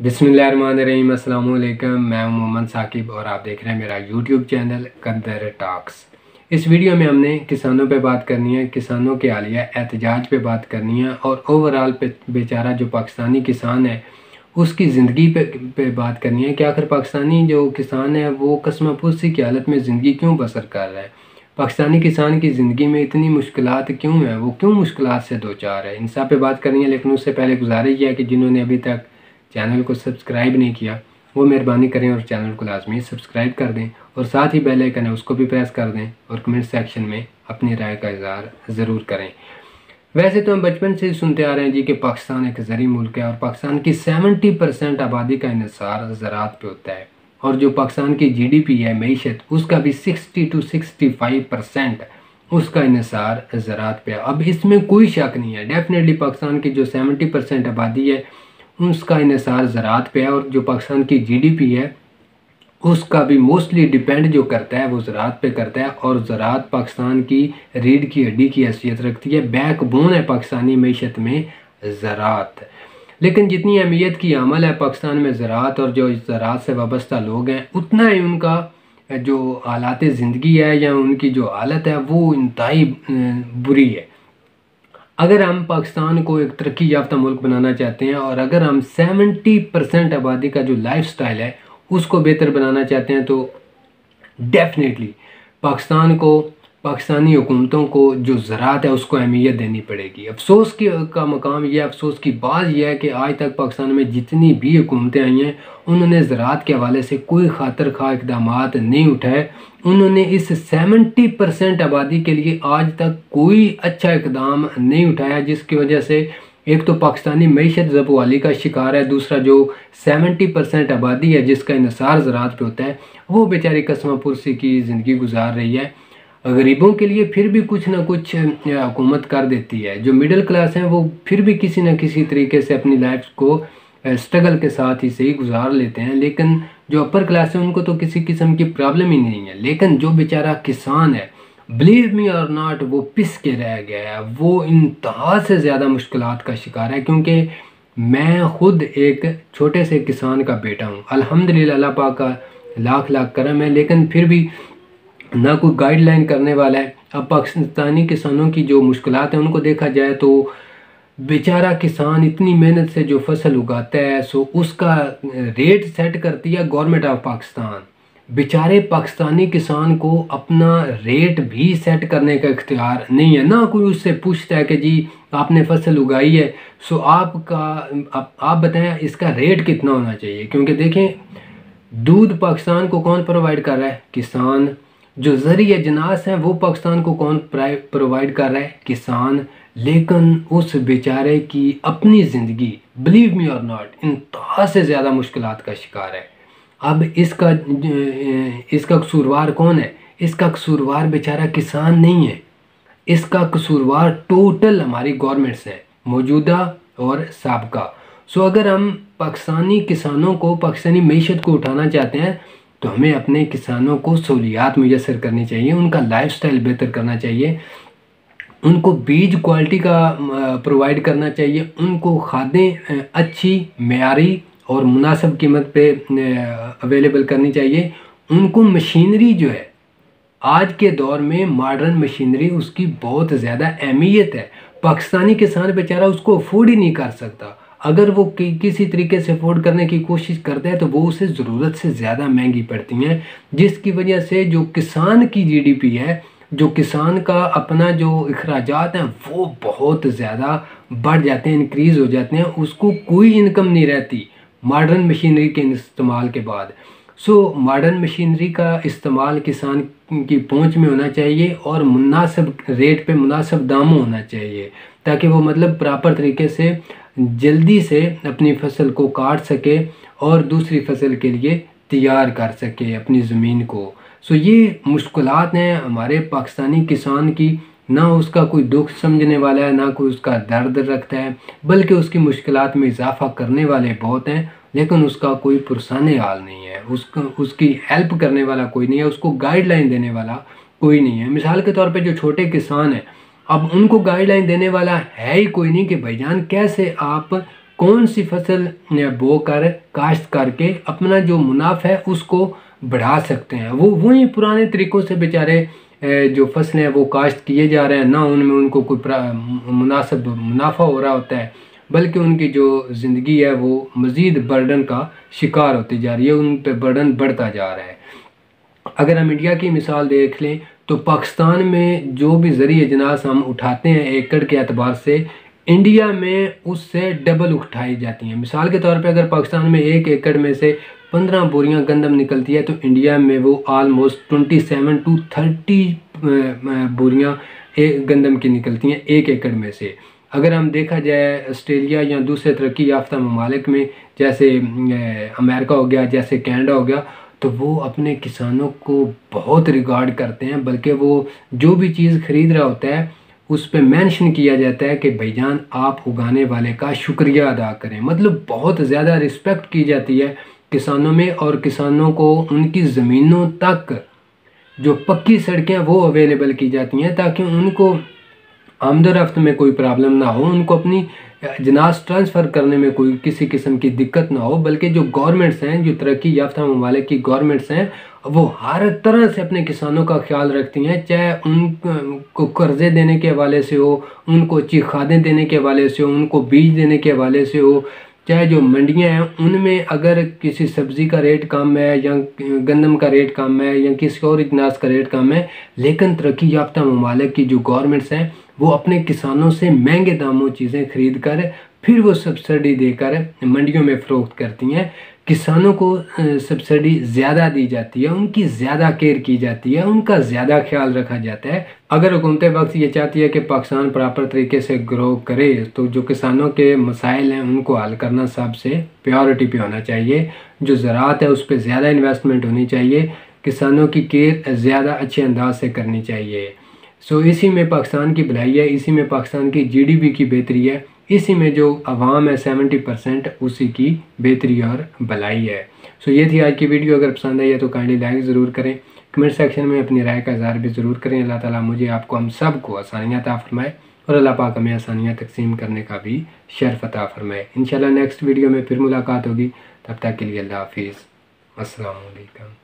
बिस्मिल्लाहिर्रहमानिर्रहीम, अस्सलाम वालेकुम। मैं हूं मोहम्मद साकिब और आप देख रहे हैं मेरा यूट्यूब चैनल कदर टॉक्स। इस वीडियो में हमने किसानों पे बात करनी है, किसानों के हालिया एहतजाज पे बात करनी है और ओवरऑल पे बेचारा जो पाकिस्तानी किसान है उसकी ज़िंदगी पे बात करनी है कि आखिर पाकिस्तानी जो किसान है वो कसमापुसी की हालत में ज़िंदगी क्यों बसर कर रहा है। पाकिस्तानी किसान की ज़िंदगी में इतनी मुश्किलात क्यों है, वो क्यों मुश्किलात से दो चार है, इन सब पे बात करनी है। लेकिन उससे पहले गुजारिश है कि जिन्होंने अभी तक चैनल को सब्सक्राइब नहीं किया वो मेहरबानी करें और चैनल को लाजमी सब्सक्राइब कर दें और साथ ही बेल आइकन है उसको भी प्रेस कर दें और कमेंट सेक्शन में अपनी राय का इज़हार ज़रूर करें। वैसे तो हम बचपन से ही सुनते आ रहे हैं जी कि पाकिस्तान एक ज़री मुल्क है और पाकिस्तान की 70% आबादी का इन्हिसार ज़राअत पे होता है और जो पाकिस्तान की GDP है मीशत उसका भी 60 to 65% उसका इन्हिसार ज़राअत पे है। अब इसमें कोई शक नहीं है, डेफिनेटली पाकिस्तान की जो 70% आबादी है उसका इन्हिसार ज़राअत पे है और जो पाकिस्तान की GDP है उसका भी मोस्टली डिपेंड जो करता है वो ज़राअत पे करता है और ज़राअत पाकिस्तान की रीढ़ की हड्डी की हैसियत रखती है, बैकबोन है पाकिस्तानी मीशत में ज़राअत। लेकिन जितनी अहमियत की अमल है पाकिस्तान में ज़राअत और जो ज़राअत से वाबस्ता लोग हैं उतना ही उनका जो हालात ज़िंदगी है या उनकी जो हालत है वो इंतहाई बुरी है। अगर हम पाकिस्तान को एक तरक्की याफ्ता मुल्क बनाना चाहते हैं और अगर हम 70% आबादी का जो लाइफ स्टाइल है उसको बेहतर बनाना चाहते हैं तो डेफिनेटली पाकिस्तान को, पाकिस्तानी हुकूमतों को जो ज़राअत है उसको अहमियत देनी पड़ेगी। अफसोस की का मकाम यह, अफसोस की बात यह है कि आज तक पाकिस्तान में जितनी भी हुकूमतें आई हैं उन्होंने ज़राअत के हवाले से कोई खातिर खा इक़दाम नहीं उठाए। उन्होंने इस 70% आबादी के लिए आज तक कोई अच्छा इक़दाम नहीं उठाया, जिसकी वजह से एक तो पाकिस्तानी मीशत ज़बवाली का शिकार है, दूसरा जो 70% आबादी है जिसका इन्हिसार ज़राअत पे होता है वो बेचारी कसमापुरसी की ज़िंदगी गुजार रही है। गरीबों के लिए फिर भी कुछ ना कुछ हुकूमत कर देती है, जो मिडिल क्लास हैं वो फिर भी किसी न किसी तरीके से अपनी लाइफ को स्ट्रगल के साथ ही सही गुजार लेते हैं। लेकिन जो अपर क्लास है उनको तो किसी किस्म की प्रॉब्लम ही नहीं है। लेकिन जो बेचारा किसान है, बिलीव मी और नॉट, वो पिस के रह गया है, वो इंतहा से ज़्यादा मुश्किलात का शिकार है। क्योंकि मैं ख़ुद एक छोटे से किसान का बेटा हूँ, अल्हम्दुलिल्लाह अल्लाह पाक का लाख लाख करम है, लेकिन फिर भी ना कोई गाइडलाइन करने वाला है। अब पाकिस्तानी किसानों की जो मुश्किलात हैं उनको देखा जाए तो बेचारा किसान इतनी मेहनत से जो फसल उगाता है सो उसका रेट सेट करती है गवर्नमेंट ऑफ पाकिस्तान। बेचारे पाकिस्तानी किसान को अपना रेट भी सेट करने का इख्तियार नहीं है, ना कोई उससे पूछता है कि जी आपने फसल उगाई है सो आप बताएं इसका रेट कितना होना चाहिए। क्योंकि देखें दूध पाकिस्तान को कौन प्रोवाइड कर रहा है? किसान। जो ज़रिए जनास हैं वो पाकिस्तान को कौन प्रोवाइड कर रहा है? किसान। लेकिन उस बेचारे की अपनी ज़िंदगी, बिलीव मी और नॉट, इंतहा से ज़्यादा मुश्किलात का शिकार है। अब इसका कसूरवार कौन है? इसका कसूरवार बेचारा किसान नहीं है, इसका कसूरवार टोटल हमारी गवर्नमेंट्स है, मौजूदा और साबका। सो अगर हम पाकिस्तानी किसानों को, पाकिस्तानी मीशत को उठाना चाहते हैं तो हमें अपने किसानों को सहूलियात मुयस्सर करनी चाहिए, उनका लाइफ स्टाइल बेहतर करना चाहिए, उनको बीज क्वालिटी का प्रोवाइड करना चाहिए, उनको खादें अच्छी, मेयारी और मुनासिब कीमत पे अवेलेबल करनी चाहिए। उनको मशीनरी जो है आज के दौर में मॉडर्न मशीनरी उसकी बहुत ज़्यादा अहमियत है। पाकिस्तानी किसान बेचारा उसको अफोर्ड ही नहीं कर सकता। अगर वो किसी तरीके से अफोर्ड करने की कोशिश करता है तो वो उसे ज़रूरत से ज़्यादा महंगी पड़ती हैं, जिसकी वजह से जो किसान की GDP है, जो किसान का अपना जो अखराजात हैं वो बहुत ज़्यादा बढ़ जाते हैं, इंक्रीज़ हो जाते हैं, उसको कोई इनकम नहीं रहती मॉडर्न मशीनरी के इस्तेमाल के बाद। सो मॉडर्न मशीनरी का इस्तेमाल किसान की पहुंच में होना चाहिए और मुनासिब रेट पे मुनासिब दाम होना चाहिए, ताकि वो मतलब प्रॉपर तरीके से जल्दी से अपनी फसल को काट सके और दूसरी फसल के लिए तैयार कर सके अपनी ज़मीन को। सो ये मुश्किलात हैं हमारे पाकिस्तानी किसान की, ना उसका कोई दुख समझने वाला है, ना कोई उसका दर्द रखता है, बल्कि उसकी मुश्किलात में इजाफ़ा करने वाले बहुत हैं, लेकिन उसका कोई पुरसाने हाल नहीं है, उसकी हेल्प करने वाला कोई नहीं है, उसको गाइडलाइन देने वाला कोई नहीं है। मिसाल के तौर पे जो छोटे किसान हैं, अब उनको गाइडलाइन देने वाला है ही कोई नहीं कि भाईजान कैसे आप कौन सी फसल बो कर काश्त करके अपना जो मुनाफा है उसको बढ़ा सकते हैं। वो वही पुराने तरीक़ों से बेचारे जो फसलें हैं वो काश्त किए जा रहे हैं, ना उनमें उनको कोई मुनासिब मुनाफा हो रहा होता है, बल्कि उनकी जो ज़िंदगी है वो मज़ीद बर्डन का शिकार होती जा रही है, उन पर बर्डन बढ़ता जा रहा है। अगर हम इंडिया की मिसाल देख लें तो पाकिस्तान में जो भी ज़रिए अजनास हम उठाते हैं एकड़ के एतबार से, इंडिया में उससे डबल उठाई जाती हैं। मिसाल के तौर पे अगर पाकिस्तान में 1 एकड़ में से 15 बोरियां गंदम निकलती है तो इंडिया में वो आलमोस्ट 27 to 30 बोरियां गंदम की निकलती हैं 1 एकड़ में से। अगर हम देखा जाए ऑस्ट्रेलिया या दूसरे तरक्की याफ्ता ममालिक में, जैसे अमेरिका हो गया, जैसे कनाडा हो गया, तो वो अपने किसानों को बहुत रिगार्ड करते हैं, बल्कि वो जो भी चीज़ ख़रीद रहा होता है उस पे मेंशन किया जाता है कि भाईजान आप उगाने वाले का शुक्रिया अदा करें। मतलब बहुत ज़्यादा रिस्पेक्ट की जाती है किसानों में, और किसानों को उनकी ज़मीनों तक जो पक्की सड़कें वो अवेलेबल की जाती हैं ताकि उनको आमदोरफ्त में कोई प्रॉब्लम ना हो, उनको अपनी अजनास ट्रांसफ़र करने में कोई किसी किस्म की दिक्कत ना हो। बल्कि जो गवर्नमेंट्स हैं, जो तरक्की याफ्ता ममालिक की गवर्नमेंट्स हैं, वो हर तरह से अपने किसानों का ख्याल रखती हैं, चाहे उनको कर्ज़े देने के हवाले से हो, उनको अच्छी खादें देने के हवाले से हो, उनको बीज देने के हवाले से हो, चाहे जो मंडियां हैं उनमें अगर किसी सब्ज़ी का रेट कम है या गंदम का रेट कम है या किसी और अजनास का रेट कम है, लेकिन तरक्की याफ्ता ममालिक की जो गवर्नमेंट्स हैं वो अपने किसानों से महंगे दामों चीज़ें खरीद कर फिर वो सब्सिडी देकर मंडियों में फ़रोख्त करती हैं। किसानों को सब्सिडी ज़्यादा दी जाती है, उनकी ज़्यादा केयर की जाती है, उनका ज़्यादा ख्याल रखा जाता है। अगर हुकूमत वक्त ये चाहती है कि पाकिस्तान प्रॉपर तरीके से ग्रो करे तो जो किसानों के मसाइल हैं उनको हल करना सबसे प्रायोरिटी पे होना चाहिए। जो ज़राअत है उस पर ज़्यादा इन्वेस्टमेंट होनी चाहिए, किसानों की केयर ज़्यादा अच्छे अंदाज से करनी चाहिए। सो इसी में पाकिस्तान की भलाई है, इसी में पाकिस्तान की GDP की बेहतरी है, इसी में जो आवाम है 70% उसी की बेहतरी और भलाई है। सो ये थी आज की वीडियो। अगर पसंद आई है तो काइंडली लाइक ज़रूर करें, कमेंट सेक्शन में अपनी राय का इज़हार भी ज़रूर करें। अल्लाह ताला मुझे, आपको, हम सब को आसानियाँ अता फरमाए और अल्लाह पाक हमें आसानियाँ तकसीम करने का भी शर्फ अता फरमाए। इंशाल्लाह नेक्स्ट वीडियो में फिर मुलाकात होगी, तब तक के लिए अल्लाह हाफिज़, अस्सलाम वालेकुम।